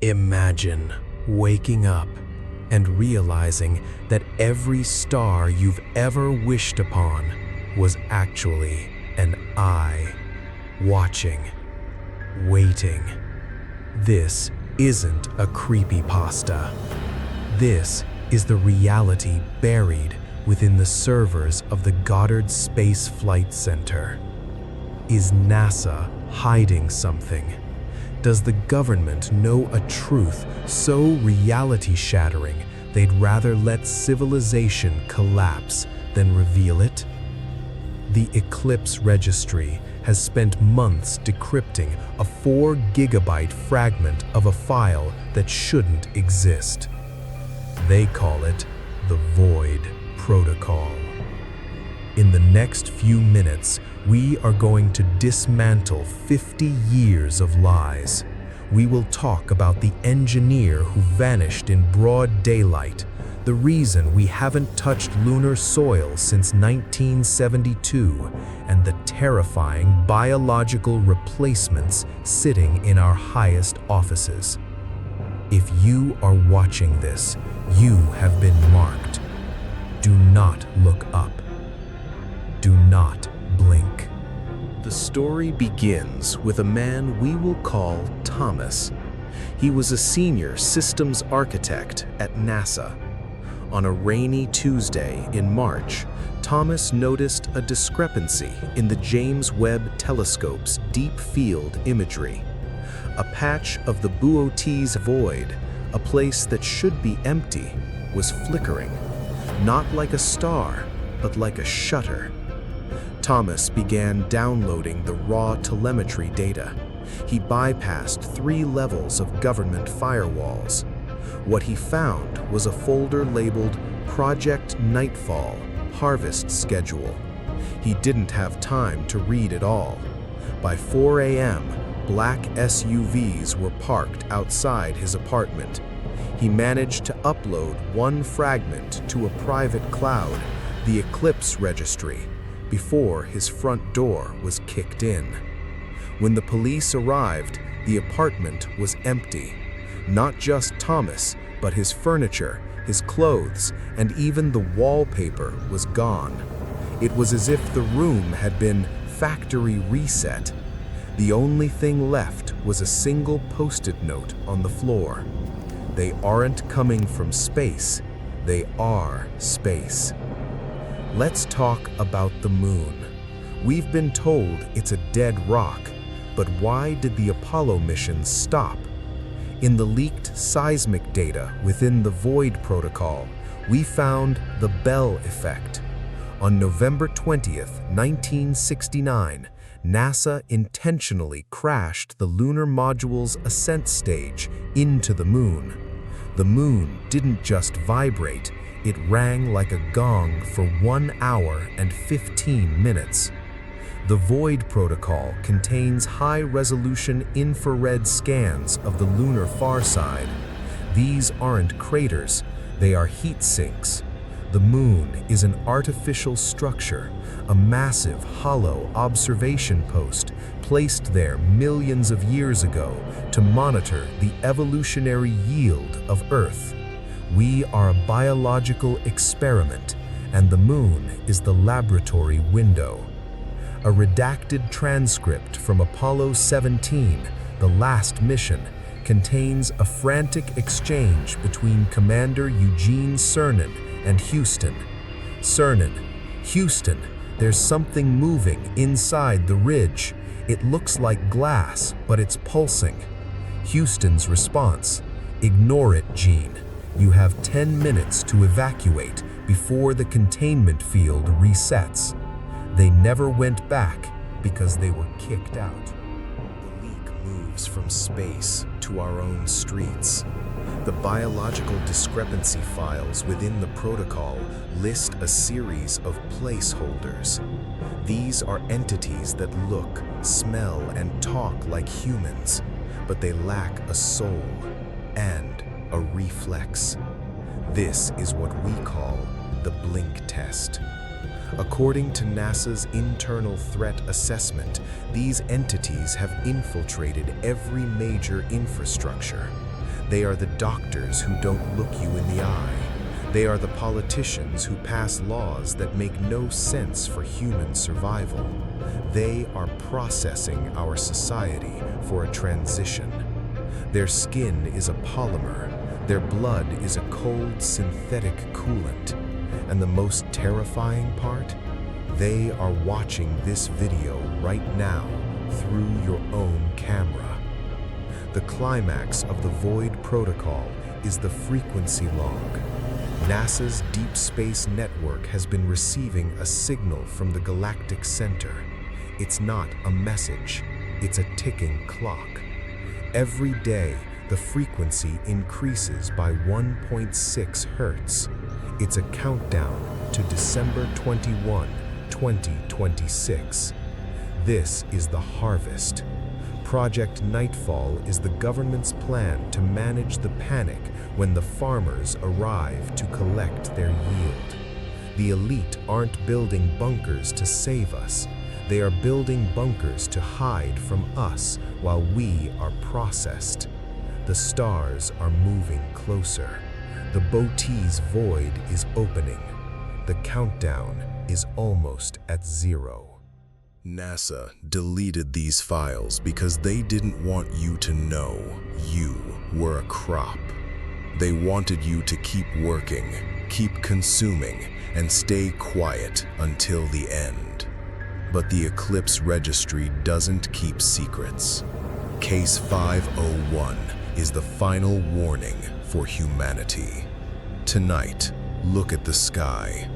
Imagine waking up and realizing that every star you've ever wished upon was actually an eye, watching, waiting. This isn't a creepypasta. This is the reality buried within the servers of the Goddard Space Flight Center. Is NASA hiding something? Does the government know a truth so reality-shattering they'd rather let civilization collapse than reveal it? The Eclipse Registry has spent months decrypting a 4-gigabyte fragment of a file that shouldn't exist. They call it the Void Protocol. In the next few minutes, we are going to dismantle 50 years of lies. We will talk about the engineer who vanished in broad daylight, the reason we haven't touched lunar soil since 1972, and the terrifying biological replacements sitting in our highest offices. If you are watching this, you have been marked. Do not look up. Do not blink. The story begins with a man we will call Thomas. He was a senior systems architect at NASA. On a rainy Tuesday in March, Thomas noticed a discrepancy in the James Webb Telescope's deep field imagery. A patch of the Boötes void, a place that should be empty, was flickering, not like a star, but like a shutter. Thomas began downloading the raw telemetry data. He bypassed 3 levels of government firewalls. What he found was a folder labeled Project Nightfall, Harvest Schedule. He didn't have time to read it all. By 4 a.m., black SUVs were parked outside his apartment. He managed to upload one fragment to a private cloud, the Eclipse Registry, before his front door was kicked in. When the police arrived, the apartment was empty. Not just Thomas, but his furniture, his clothes, and even the wallpaper was gone. It was as if the room had been factory reset. The only thing left was a single post-it note on the floor. They aren't coming from space, they are space. Let's talk about the moon. We've been told it's a dead rock, but why did the Apollo missions stop? In the leaked seismic data within the Void Protocol, we found the Bell effect. On November 20th, 1969, NASA intentionally crashed the lunar module's ascent stage into the moon. The moon didn't just vibrate, it rang like a gong for 1 hour and 15 minutes. The Void Protocol contains high-resolution infrared scans of the lunar far side. These aren't craters, they are heat sinks. The moon is an artificial structure, a massive, hollow observation post placed there millions of years ago to monitor the evolutionary yield of Earth. We are a biological experiment, and the moon is the laboratory window. A redacted transcript from Apollo 17, the last mission, contains a frantic exchange between Commander Eugene Cernan and Houston. Cernan, Houston, there's something moving inside the ridge. It looks like glass, but it's pulsing. Houston's response, ignore it, Gene. You have 10 minutes to evacuate before the containment field resets. They never went back because they were kicked out. The leak moves from space to our own streets. The biological discrepancy files within the protocol list a series of placeholders. These are entities that look, smell, and talk like humans, but they lack a soul and a reflex. This is what we call the blink test. According to NASA's internal threat assessment, these entities have infiltrated every major infrastructure. They are the doctors who don't look you in the eye. They are the politicians who pass laws that make no sense for human survival. They are processing our society for a transition. Their skin is a polymer. Their blood is a cold synthetic coolant. And the most terrifying part? They are watching this video right now through your own camera. The climax of the Void Protocol is the frequency log. NASA's Deep Space Network has been receiving a signal from the galactic center. It's not a message, it's a ticking clock. Every day, the frequency increases by 1.6 hertz. It's a countdown to December 21, 2026. This is the harvest. Project Nightfall is the government's plan to manage the panic when the farmers arrive to collect their yield. The elite aren't building bunkers to save us. They are building bunkers to hide from us while we are processed. The stars are moving closer. The Bote's void is opening. The countdown is almost at 0. NASA deleted these files because they didn't want you to know you were a crop. They wanted you to keep working, keep consuming, and stay quiet until the end. But the Eclipse Registry doesn't keep secrets. Case 501 is the final warning for humanity. Tonight, look at the sky.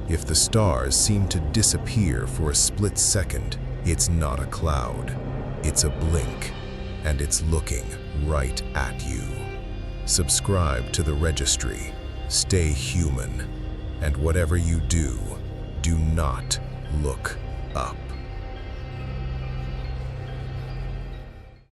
If the stars seem to disappear for a split second, it's not a cloud. It's a blink, and it's looking right at you. Subscribe to the Registry, stay human, and whatever you do, do not look up.